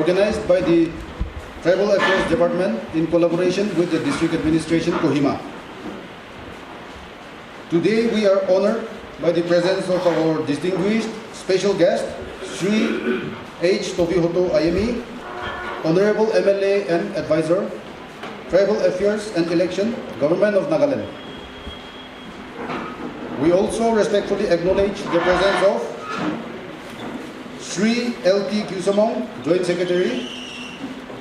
organized by the Tribal Affairs Department in collaboration with the District Administration, Kohima. Today we are honored by the presence of our distinguished special guest, Sri H. Tovihoto IME, Honorable MLA and Advisor, Tribal Affairs and Election, Government of Nagaland. We also respectfully acknowledge the presence of Sri L.T. Kusamong, Joint Secretary,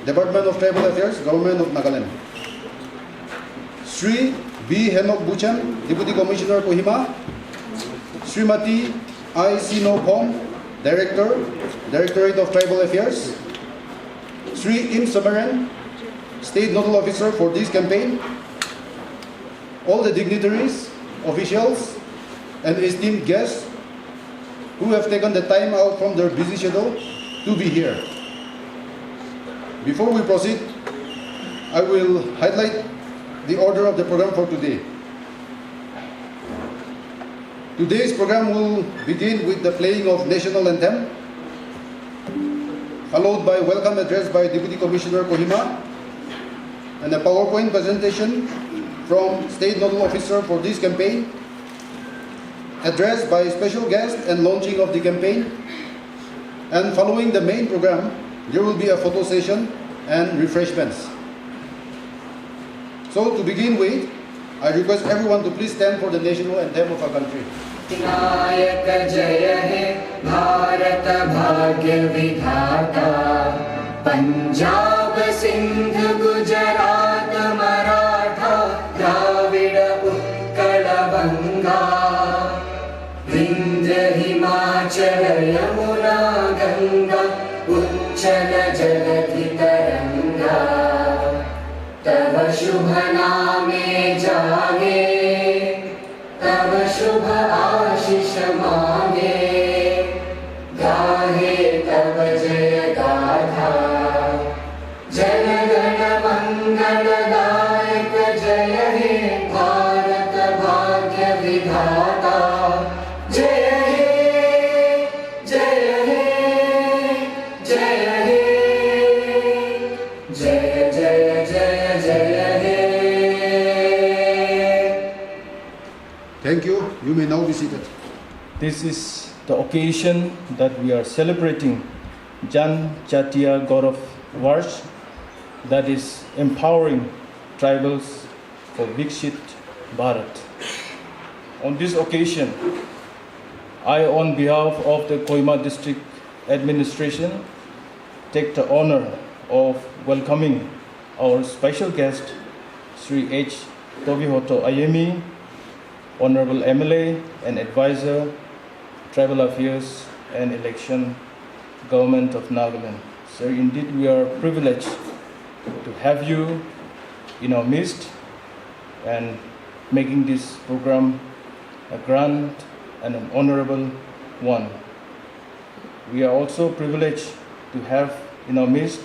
Department of Tribal Affairs, Government of Nagaland. Sri B. Henok Buchan, Deputy Commissioner, Kohima. Srimati I. Sino Pong, Director, Directorate of Tribal Affairs. Sri Im Samaran, State Nodal Officer for this campaign. All the dignitaries, officials, and esteemed guests who have taken the time out from their busy schedule to be here. Before we proceed, I will highlight the order of the program for today. Today's program will begin with the playing of National Anthem, followed by welcome address by Deputy Commissioner Kohima, and a PowerPoint presentation from State Nodal Officer for this campaign, addressed by special guest and launching of the campaign. And following the main program, there will be a photo session and refreshments. So to begin with, I request everyone to please stand for the national anthem of our country. नायक जय हे भारत भाग्य विधाता, पंजाब सिंध गुजरात मराठा द्राविड़ उत्कल बंगा, विंध्य हिमाचल यमुना गंगा उच्चल जलधि तरंगा, तव शुभ नामे जागे, तव शुभ आशीष मांगे, गाहे तव जय गाथा, जन गण मंगल दायक जय हे भारत भाग्य विधाता, जय हे जय हे जय हे, जय जय जय जय हे. Thank you. You may now be seated. This is the occasion that we are celebrating Jan Jatiya Gaurav Varsh, that is empowering tribals for Viksit Bharat. On this occasion, I, on behalf of the Kohima District Administration, take the honor of welcoming our special guest, Sri H. Tovihoto IME, Honorable MLA and Advisor, Tribal Affairs and Election, Government of Nagaland. Sir, indeed we are privileged to have you in our midst and making this program a grand and an honorable one. We are also privileged to have in our midst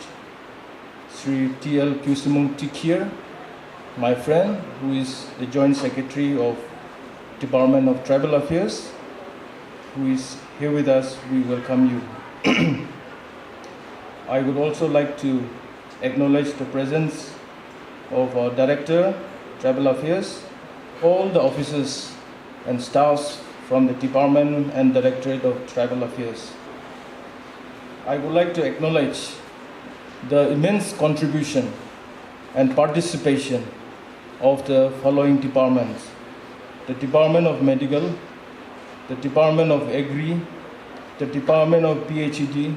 Sri T.L. Kusamong Tikir, my friend, who is the Joint Secretary of Department of Tribal Affairs, who is here with us. We welcome you. I would also like to acknowledge the presence of our Director, Tribal Affairs, all the officers and staffs from the Department and Directorate of Tribal Affairs. I would like to acknowledge the immense contribution and participation of the following departments: the Department of Medical, the Department of Agri, the Department of PhD,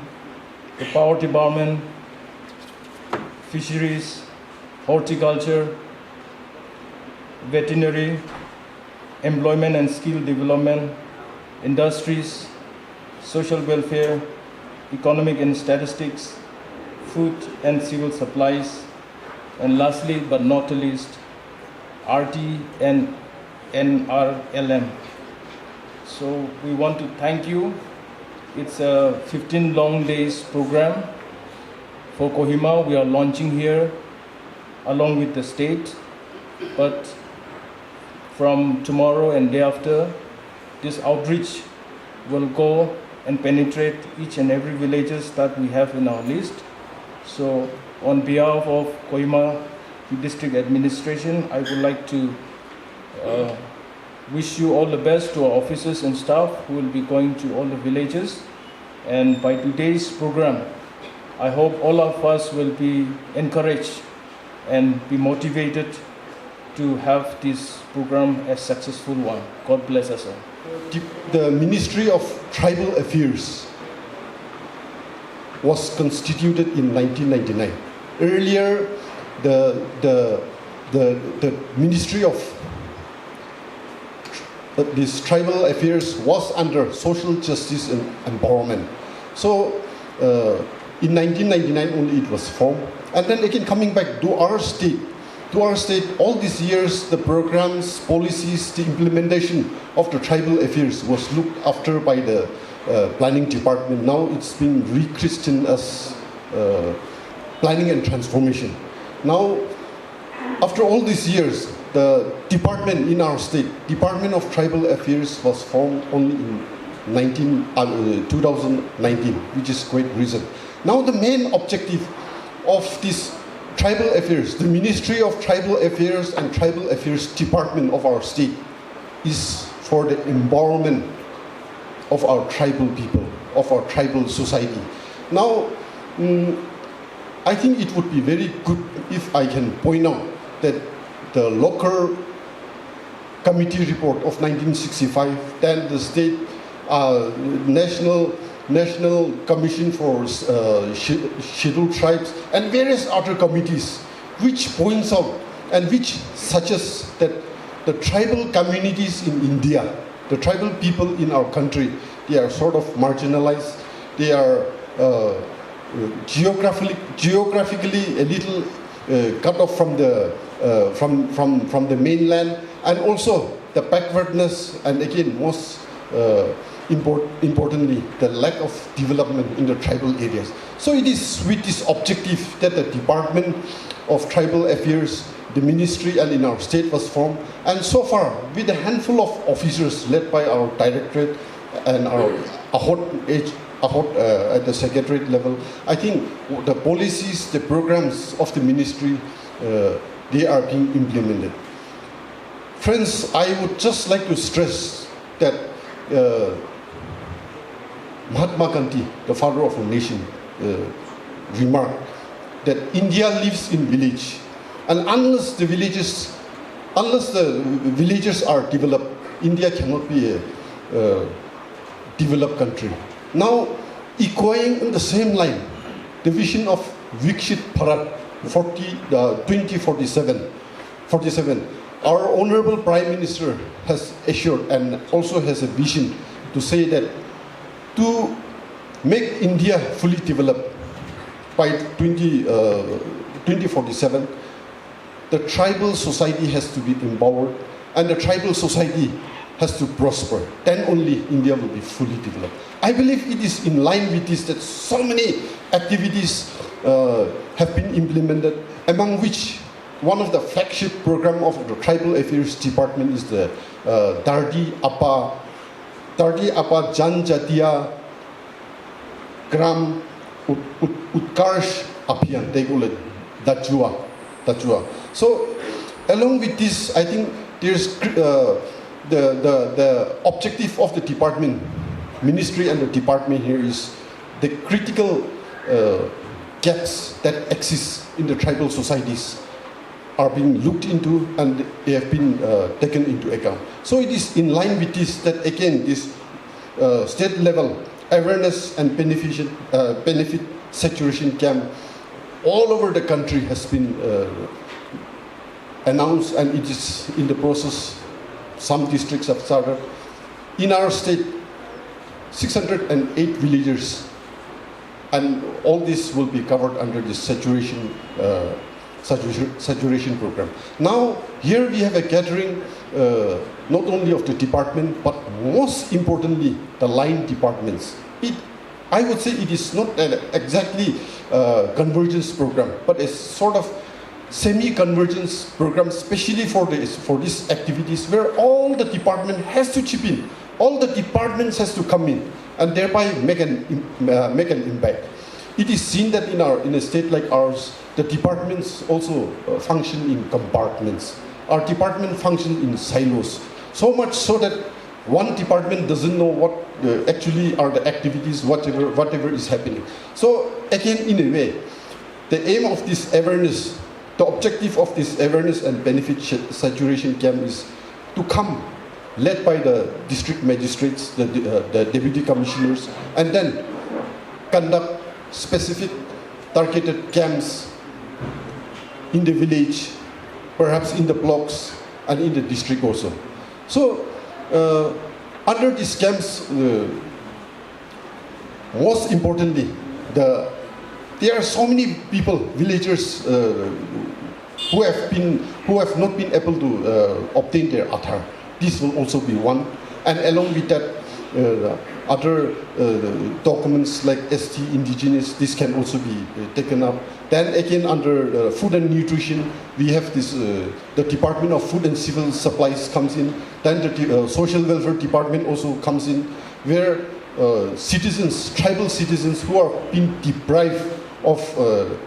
the Power Department, Fisheries, Horticulture, Veterinary, Employment and Skill Development, Industries, Social Welfare, Economic and Statistics, Food and Civil Supplies, and lastly but not least, RT and NRLM. So we want to thank you. It's a 15 long days program for Kohima. We are launching here along with the state, but from tomorrow and day after, this outreach will go and penetrate each and every villages that we have in our list. So on behalf of Kohima District Administration, I would like to wish you all the best to our officers and staff who will be going to all the villages. And by today's program, I hope all of us will be encouraged and be motivated to have this program a successful one. God bless us all. The Ministry of Tribal Affairs was constituted in 1999. Earlier, the Ministry of this Tribal Affairs was under Social Justice and Empowerment. So in 1999 only it was formed. And then again coming back to our state, all these years, the programs, policies, the implementation of the tribal affairs was looked after by the planning department. Now it's been rechristened as planning and transformation. Now, after all these years, the department in our state, Department of Tribal Affairs, was formed only in 2019, which is quite recent. Now the main objective of this Tribal Affairs, the Ministry of Tribal Affairs and Tribal Affairs Department of our state, is for the empowerment of our tribal people, of our tribal society. Now, I think it would be very good if I can point out that the local committee report of 1965, then the state National Commission for Scheduled Tribes, and various other committees, which points out and which suggests that the tribal communities in India, the tribal people in our country, they are sort of marginalized. They are geographically a little cut off from the mainland, and also the backwardness, and again most importantly, the lack of development in the tribal areas. So it is with this objective that the Department of Tribal Affairs, the ministry, and in our state was formed. And so far, with a handful of officers led by our directorate and our at the secretariat level, I think the policies, the programs of the ministry, they are being implemented. Friends, I would just like to stress that Mahatma Gandhi, the father of a nation, remarked that India lives in village, and unless the villages are developed, India cannot be a developed country. Now, echoing in the same line, the vision of Viksit Bharat 2047, our Honorable Prime Minister has assured and also has a vision to say that to make India fully developed by 2047, the tribal society has to be empowered and the tribal society has to prosper. Then only India will be fully developed. I believe it is in line with this that so many activities have been implemented, among which one of the flagship program of the Tribal Affairs Department is the Dardi Apa Janjatiya Gram Utkarsh Abhiyan, they call it Dajua. So along with this, I think there's the objective of the department, ministry and the department here is the critical gaps that exist in the tribal societies are being looked into and they have been taken into account. So it is in line with this that again this state level awareness and benefit saturation camp all over the country has been announced, and it is in the process. Some districts have started. In our state, 608 villages, and all this will be covered under this saturation program. Now, here we have a gathering not only of the department, but most importantly, the line departments. I would say it is not an exactly convergence program, but a sort of semi-convergence program, especially for these activities, where all the department has to chip in, all the departments has to come in, and thereby make an impact. it is seen that in a state like ours, the departments also function in compartments. Our department functions in silos. So much so that one department doesn't know what actually are the activities, whatever is happening. So again, in a way, the aim of this awareness, the objective of this awareness and benefit saturation camp is to come, led by the district magistrates, the deputy commissioners, and then conduct specific targeted camps in the village, perhaps in the blocks and in the district also. So under these camps, most importantly, there are so many people, villagers, who have not been able to obtain their Aadhaar. This will also be one, and along with that, other documents like ST indigenous, this can also be taken up. Then again, under food and nutrition, we have this, the Department of Food and Civil Supplies comes in. Then the Social Welfare Department also comes in, where citizens, tribal citizens who are being deprived of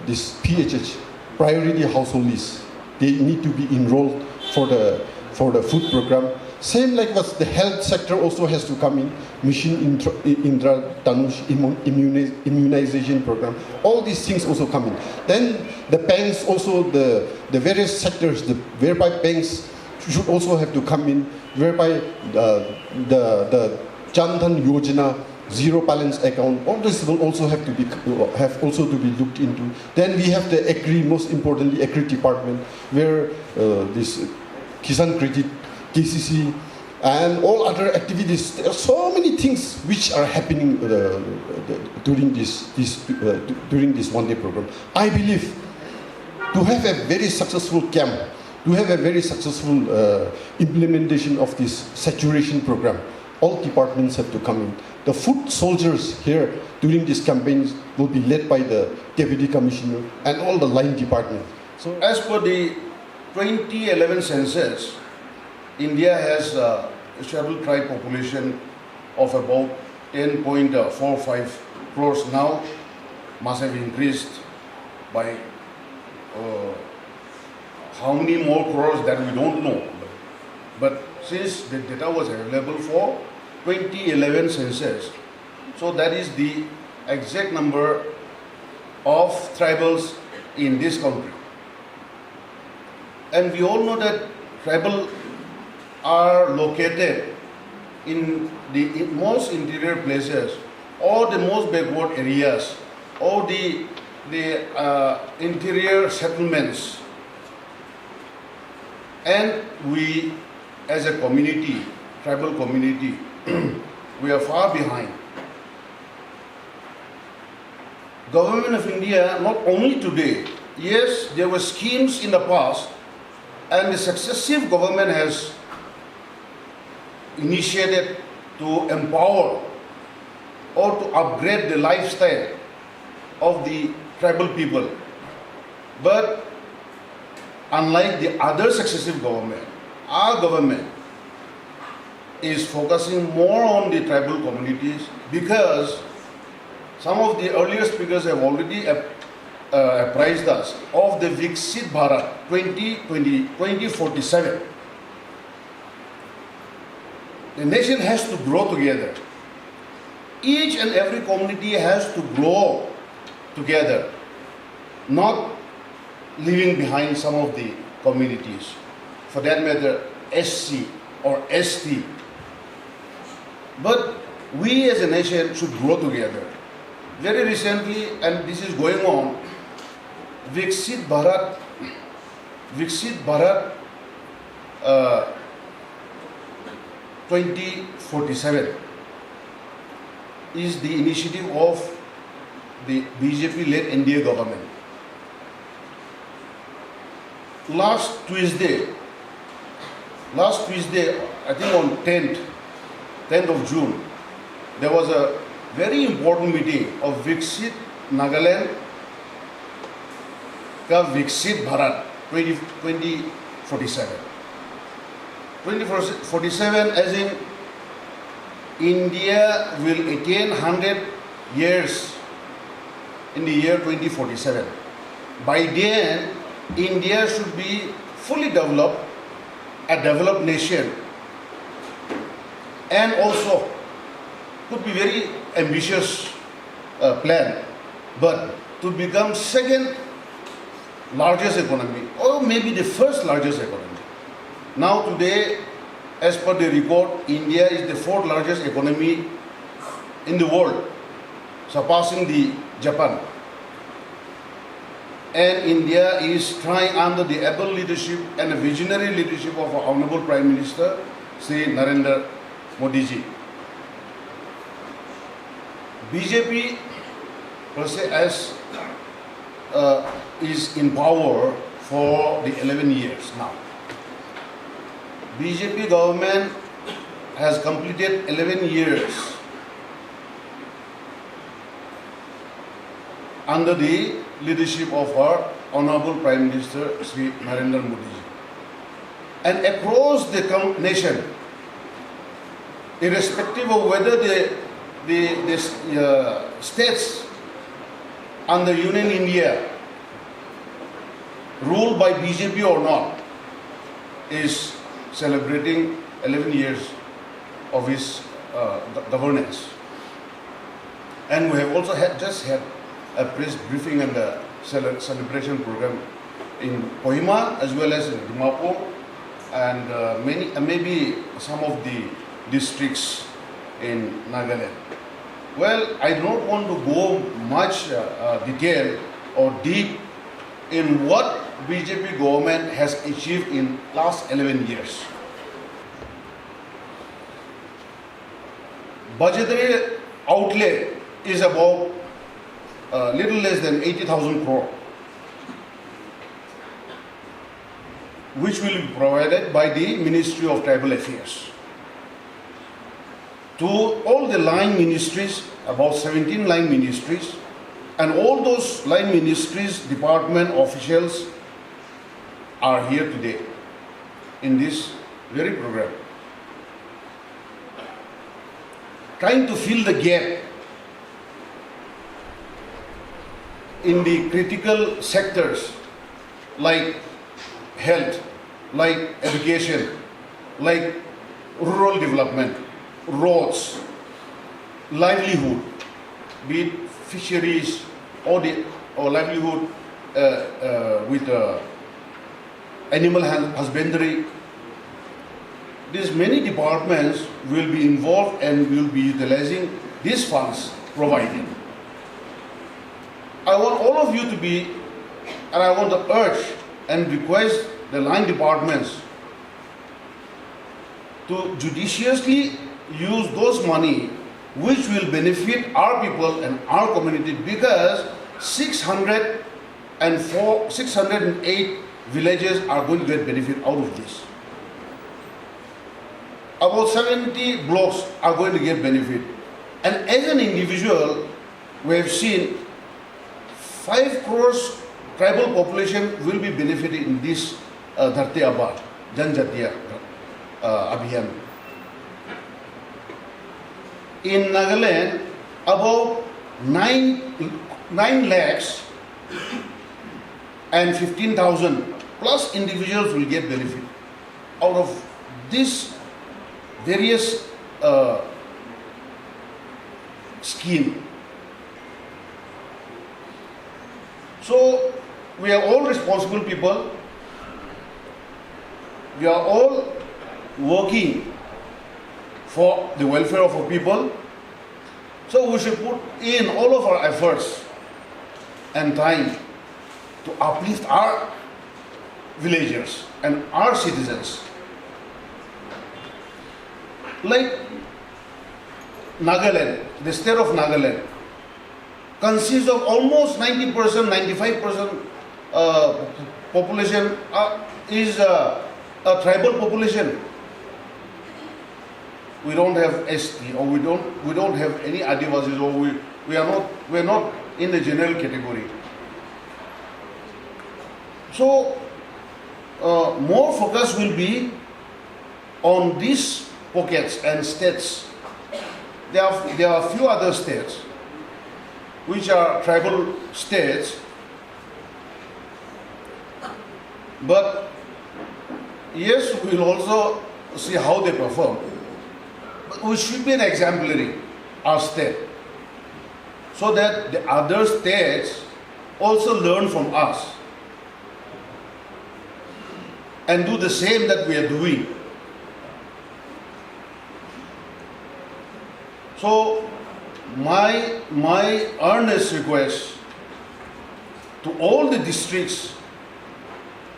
this PHH, priority household list, they need to be enrolled for the food program. Same like what the health sector also has to come in, Mission Indra Dhanush immunization program. All these things also come in. Then the banks also, the various sectors, whereby banks should also have to come in, whereby the Jan Dhan Yojana, zero balance account, all this will also have to be looked into. Then we have the agri, most importantly, agri department, where this Kisan Credit, KCC, and all other activities. There are so many things which are happening during this one-day program. I believe to have a very successful camp, to have a very successful implementation of this saturation program, all departments have to come in. The foot soldiers here during these campaigns will be led by the Deputy Commissioner and all the line department. So as per the 2011 census, India has a scheduled tribe population of about 10.45 crores now, must have increased by how many more crores that we don't know. But since the data was available for 2011 census, so that is the exact number of tribals in this country. And we all know that tribal are located in the most interior places or the most backward areas or the interior settlements. And we as a community, tribal community, we are far behind. Government of India, not only today, yes, there were schemes in the past, and the successive government has initiated to empower or to upgrade the lifestyle of the tribal people. But unlike the other successive government, our government is focusing more on the tribal communities, because some of the earlier speakers have already apprised us of the Viksit Bharat 2047. The nation has to grow together. Each and every community has to grow together, not leaving behind some of the communities. For that matter, SC or ST. But we as a nation should grow together. Very recently, and this is going on, Viksit Bharat 2047 is the initiative of the BJP-led NDA government. Last Tuesday, I think on 10th of June, there was a very important meeting of Viksit Nagaland ka Viksit Bharat 2047. 2047 as in India will attain 100 years in the year 2047. By then, India should be fully developed, a developed nation, and also could be very ambitious plan, but to become second largest economy or maybe the first largest economy. Now today, as per the report, India is the fourth largest economy in the world, surpassing the Japan. And India is trying under the able leadership and the visionary leadership of our Honorable Prime Minister, Sri Narendra Modi ji. BJP per se is in power for the 11 years now. BJP government has completed 11 years under the leadership of our Honorable Prime Minister Sri Narendra Modi ji. And across the nation, irrespective of whether the states under Union India ruled by BJP or not, is celebrating 11 years of his governance. And we have also just had a press briefing and a celebration program in Kohima as well as in Dimapur and maybe some of the districts in Nagaland. Well, I don't want to go much detail or deep in what BJP government has achieved in last 11 years. Budgetary outlay is about little less than 80,000 crore, which will be provided by the Ministry of Tribal Affairs to all the line ministries, about 17 line ministries, and all those line ministries, department officials are here today in this very program, trying to fill the gap in the critical sectors like health, like education, like rural development, roads, livelihood, be it fisheries or livelihood with animal husbandry. These many departments will be involved and will be utilizing these funds provided. I want all of you to be, and I want to urge and request the line departments to judiciously use those money which will benefit our people and our community, because 608 villages are going to get benefit out of this. About 70 blocks are going to get benefit. And as an individual, we have seen 5 crores tribal population will be benefited in this Dharti Aba, Janjatiya Abhiyan. In Nagaland, about 9 lakhs and 15,000 plus individuals will get benefit out of this various scheme. So we are all responsible people. We are all working for the welfare of our people. So we should put in all of our efforts and time to uplift our villagers and our citizens. Like Nagaland, the state of Nagaland consists of almost 90%, 95% population is a tribal population. We don't have ST, or we don't have any Adivasis, or we're not in the general category. So more focus will be on these pockets and states. There are a few other states which are tribal states. But yes, we will also see how they perform. But we should be an exemplary, our state, so that the other states also learn from us and do the same that we are doing. So my earnest request to all the districts,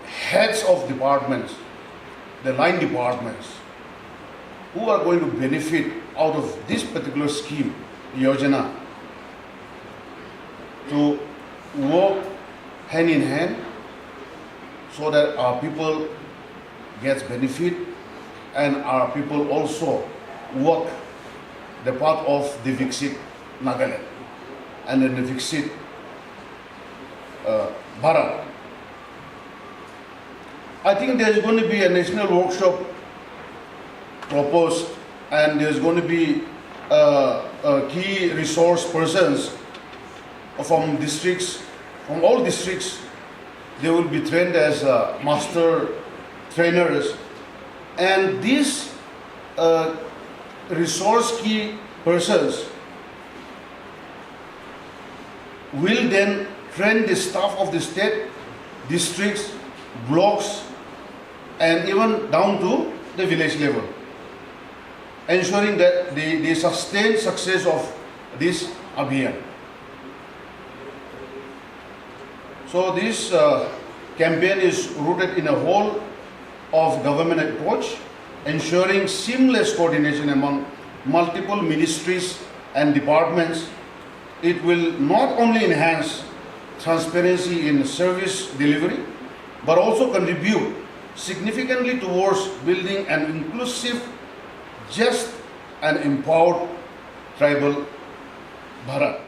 heads of departments, the line departments, who are going to benefit out of this particular scheme, Yojana, to work hand in hand so that our people gets benefit and our people also work the part of the Viksit Nagaland and then the Viksit Bharat. I think there is going to be a national workshop proposed, and there is going to be key resource persons from districts, from all districts. They will be trained as master trainers, and these resource key persons will then train the staff of the state, districts, blocks, and even down to the village level, ensuring that the sustained success of this Abhiyan. So this campaign is rooted in a whole of government approach, ensuring seamless coordination among multiple ministries and departments. It will not only enhance transparency in service delivery, but also contribute significantly towards building an inclusive, just and empowered tribal Bharat.